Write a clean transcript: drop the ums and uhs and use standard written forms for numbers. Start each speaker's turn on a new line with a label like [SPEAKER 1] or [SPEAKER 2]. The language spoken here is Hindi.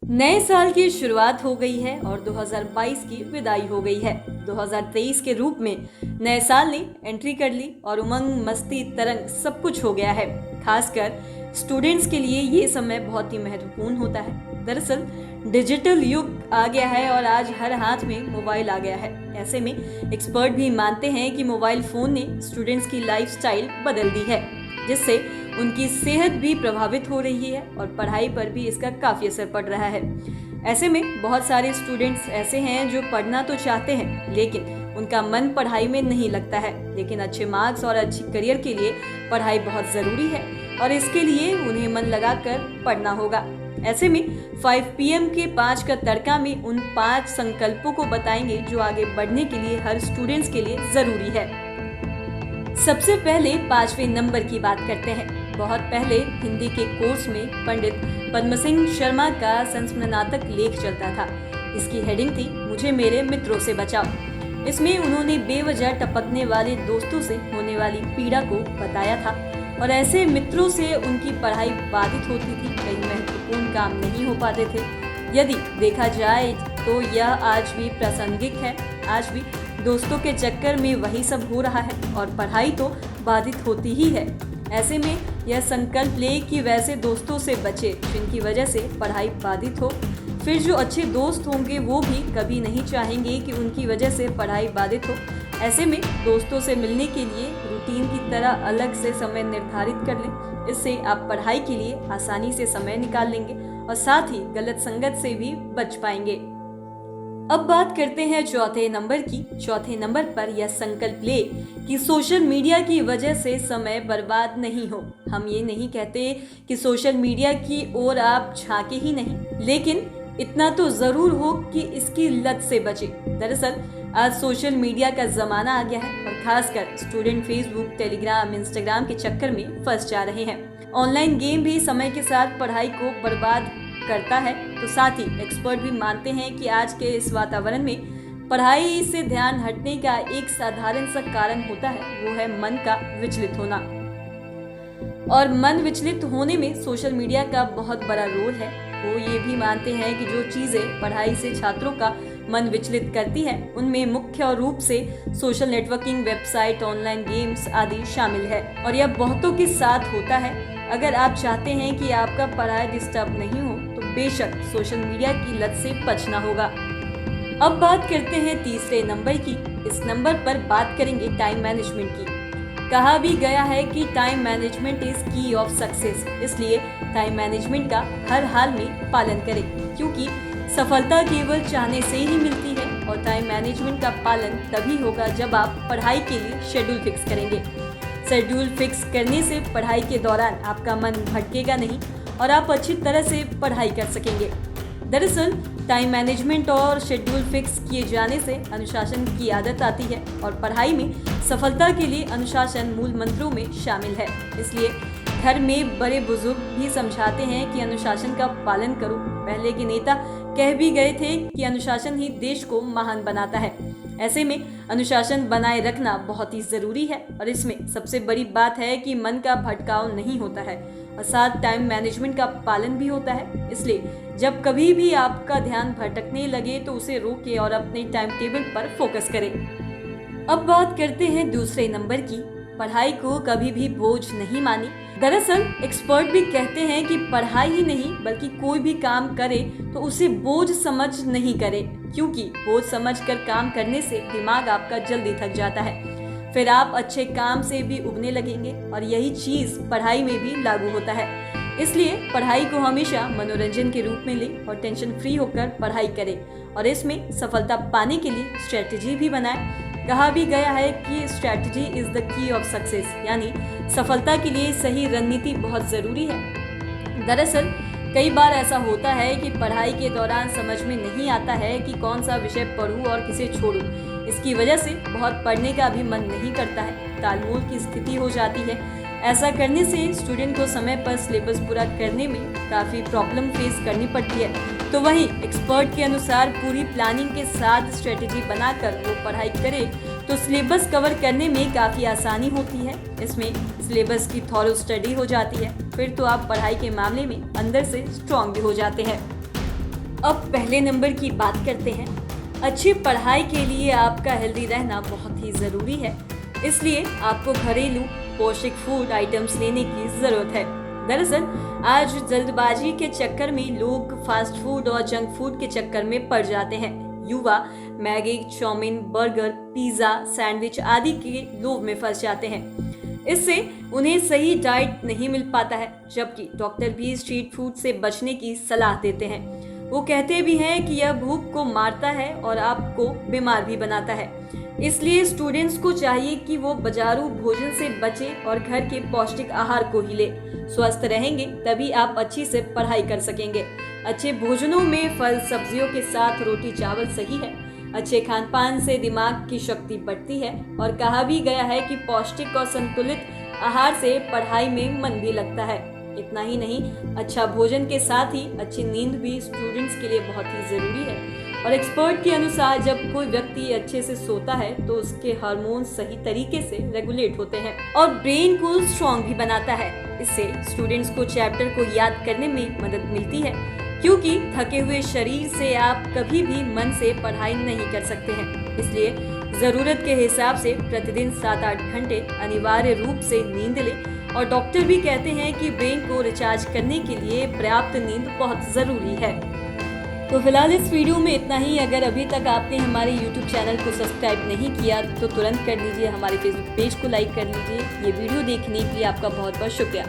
[SPEAKER 1] नए साल की शुरुआत हो गई है और 2022 की विदाई हो गई है। 2023 के रूप में नए साल ने एंट्री कर ली और उमंग, मस्ती, तरंग सब कुछ हो गया है। खासकर स्टूडेंट्स के लिए ये समय बहुत ही महत्वपूर्ण होता है। दरअसल डिजिटल युग आ गया है और आज हर हाथ में मोबाइल आ गया है। ऐसे में एक्सपर्ट भी मानते हैं कि मोबाइल फोन ने स्टूडेंट्स की लाइफस्टाइल बदल दी है, जिससे उनकी सेहत भी प्रभावित हो रही है और पढ़ाई पर भी इसका काफ़ी असर पड़ रहा है। ऐसे में बहुत सारे स्टूडेंट्स ऐसे हैं जो पढ़ना तो चाहते हैं, लेकिन उनका मन पढ़ाई में नहीं लगता है। लेकिन अच्छे मार्क्स और अच्छी करियर के लिए पढ़ाई बहुत ज़रूरी है और इसके लिए उन्हें मन लगाकर पढ़ना होगा। ऐसे में 5 PM के 5 का तड़का में उन 5 संकल्पों को बताएंगे जो आगे बढ़ने के लिए हर स्टूडेंट्स के लिए ज़रूरी है। सबसे पहले 5वें नंबर की बात करते हैं। बहुत पहले हिंदी के कोर्स में पंडित पद्म सिंह शर्मा का संस्मरणात्मक लेख चलता था। इसकी हेडिंग थी मुझे मेरे मित्रों से बचाओ। इसमें उन्होंने बेवजह टपकने वाले दोस्तों से होने वाली पीड़ा को बताया था और ऐसे मित्रों से उनकी पढ़ाई बाधित होती थी, कई महत्वपूर्ण काम नहीं हो पाते थे। यदि देखा जाए तो यह आज भी प्रासंगिक है। आज भी दोस्तों के चक्कर में वही सब हो रहा है और पढ़ाई तो बाधित होती ही है। ऐसे में यह संकल्प ले कि वैसे दोस्तों से बचे जिनकी वजह से पढ़ाई बाधित हो। फिर जो अच्छे दोस्त होंगे वो भी कभी नहीं चाहेंगे कि उनकी वजह से पढ़ाई बाधित हो। ऐसे में दोस्तों से मिलने के लिए रूटीन की तरह अलग से समय निर्धारित कर लें। इससे आप पढ़ाई के लिए आसानी से समय निकाल लेंगे और साथ ही गलत संगत से भी बच पाएंगे। अब बात करते हैं चौथे नंबर की। चौथे नंबर पर यह संकल्प ले कि सोशल मीडिया की वजह से समय बर्बाद नहीं हो। हम ये नहीं कहते कि सोशल मीडिया की ओर आप झांके ही नहीं, लेकिन इतना तो जरूर हो कि इसकी लत से बचे। दरअसल आज सोशल मीडिया का जमाना आ गया है और खासकर स्टूडेंट फेसबुक, टेलीग्राम, इंस्टाग्राम के चक्कर में फंस जा रहे हैं। ऑनलाइन गेम भी समय के साथ पढ़ाई को बर्बाद करता है। तो साथ ही एक्सपर्ट भी मानते हैं कि आज के इस वातावरण में पढ़ाई से ध्यान हटने का एक साधारण सा कारण होता है, वो है मन का विचलित होना। और मन विचलित होने में सोशल मीडिया का बहुत बड़ा रोल है। वो ये भी मानते हैं कि जो चीजें पढ़ाई से छात्रों का मन विचलित करती है उनमें मुख्य रूप से social networking, website, online games आदि शामिल है और यह बहुतों के साथ होता है। अगर आप चाहते हैं कि आपका पढ़ाई डिस्टर्ब नहीं हो तो बेशक सोशल मीडिया की लत से बचना होगा। अब बात करते हैं तीसरे नंबर की। इस नंबर पर बात करेंगे टाइम मैनेजमेंट की। कहा भी गया है कि टाइम मैनेजमेंट इज की ऑफ सक्सेस, इसलिए टाइम मैनेजमेंट का हर हाल में पालन करें, क्योंकि सफलता केवल चाहने से ही मिलती है और टाइम मैनेजमेंट का पालन तभी होगा जब आप पढ़ाई के लिए शेड्यूल फिक्स करेंगे। शेड्यूल फिक्स करने से पढ़ाई के दौरान आपका मन भटकेगा नहीं और आप अच्छी तरह से पढ़ाई कर सकेंगे। दरअसल टाइम मैनेजमेंट और शेड्यूल फिक्स किए जाने से अनुशासन की आदत आती है और पढ़ाई में सफलता के लिए अनुशासन मूल मंत्रों में शामिल है। इसलिए घर में बड़े बुजुर्ग भी समझाते हैं कि अनुशासन का पालन करो। पहले के नेता कह भी गए थे कि अनुशासन ही देश को महान बनाता है। ऐसे में अनुशासन बनाए रखना बहुत ही जरूरी है और इसमें सबसे बड़ी बात है कि मन का भटकाव नहीं होता है और साथ टाइम मैनेजमेंट का पालन भी होता है। इसलिए जब कभी भी आपका ध्यान भटकने लगे तो उसे रोकें और अपने टाइम टेबल पर फोकस करें। अब बात करते हैं दूसरे नंबर की। पढ़ाई को कभी भी बोझ नहीं माने। दरअसल एक्सपर्ट भी कहते हैं कि पढ़ाई ही नहीं बल्कि कोई भी काम करे तो उसे बोझ समझ नहीं करे, क्योंकि बोझ समझकर काम करने से दिमाग आपका जल्दी थक जाता है। फिर आप अच्छे काम से भी उबने लगेंगे और यही चीज पढ़ाई में भी लागू होता है। इसलिए पढ़ाई को हमेशा मनोरंजन के रूप में लें और टेंशन फ्री होकर पढ़ाई करें और इसमें सफलता पाने के लिए स्ट्रेटजी भी बनाएं। कहा भी गया है कि strategy is the key of success, यानी सफलता के लिए सही रणनीति बहुत ज़रूरी है। दरअसल कई बार ऐसा होता है कि पढ़ाई के दौरान समझ में नहीं आता है कि कौन सा विषय पढूं और किसे छोड़ूं। इसकी वजह से बहुत पढ़ने का भी मन नहीं करता है, तालमेल की स्थिति हो जाती है। ऐसा करने से स्टूडेंट को समय पर सिलेबस पूरा करने में काफ़ी प्रॉब्लम फेस करनी पड़ती है। तो वहीं एक्सपर्ट के अनुसार पूरी प्लानिंग के साथ स्ट्रेटेजी बनाकर वो पढ़ाई करे तो सिलेबस कवर करने में काफ़ी आसानी होती है। इसमें सिलेबस की थॉरो स्टडी हो जाती है। फिर तो आप पढ़ाई के मामले में अंदर से स्ट्रॉन्ग भी हो जाते हैं। अब पहले नंबर की बात करते हैं। अच्छी पढ़ाई के लिए आपका हेल्दी रहना बहुत ही ज़रूरी है, इसलिए आपको घरेलू पौष्टिक फूड आइटम्स लेने की ज़रूरत है। दरअसल आज जल्दबाजी के चक्कर में लोग फास्ट फूड और जंक फूड के चक्कर में पड़ जाते हैं। युवा Maggi, chow mein, burger, pizza, sandwich आदि के लोभ में फंस जाते हैं। इससे उन्हें सही डाइट नहीं मिल पाता है, जबकि डॉक्टर भी स्ट्रीट फूड से बचने की सलाह देते हैं। वो कहते भी हैं कि यह भूख को मारता है और आपको बीमार भी बनाता है। इसलिए स्टूडेंट्स को चाहिए कि वो बाजारू भोजन से बचें और घर के पौष्टिक आहार को ही ले। स्वस्थ रहेंगे तभी आप अच्छी से पढ़ाई कर सकेंगे। अच्छे भोजनों में फल सब्जियों के साथ रोटी चावल सही है। अच्छे खान पान से दिमाग की शक्ति बढ़ती है और कहा भी गया है कि पौष्टिक और संतुलित आहार से पढ़ाई में मन भी लगता है। इतना ही नहीं, अच्छा भोजन के साथ ही अच्छी नींद भी स्टूडेंट्स के लिए बहुत ही जरूरी है। और एक्सपर्ट के अनुसार जब कोई व्यक्ति अच्छे से सोता है तो उसके हार्मोन सही तरीके से रेगुलेट होते हैं और ब्रेन को स्ट्रॉन्ग भी बनाता है। इससे स्टूडेंट्स को चैप्टर को याद करने में मदद मिलती है, क्योंकि थके हुए शरीर से आप कभी भी मन से पढ़ाई नहीं कर सकते हैं। इसलिए जरूरत के हिसाब से प्रतिदिन 7-8 घंटे अनिवार्य रूप से नींद लें। और डॉक्टर भी कहते हैं कि ब्रेन को रिचार्ज करने के लिए पर्याप्त नींद बहुत जरूरी है। तो फिलहाल इस वीडियो में इतना ही। अगर अभी तक आपने हमारे YouTube चैनल को सब्सक्राइब नहीं किया तो तुरंत कर लीजिए, हमारे Facebook पेज को लाइक कर लीजिए। ये वीडियो देखने के लिए आपका बहुत बहुत शुक्रिया।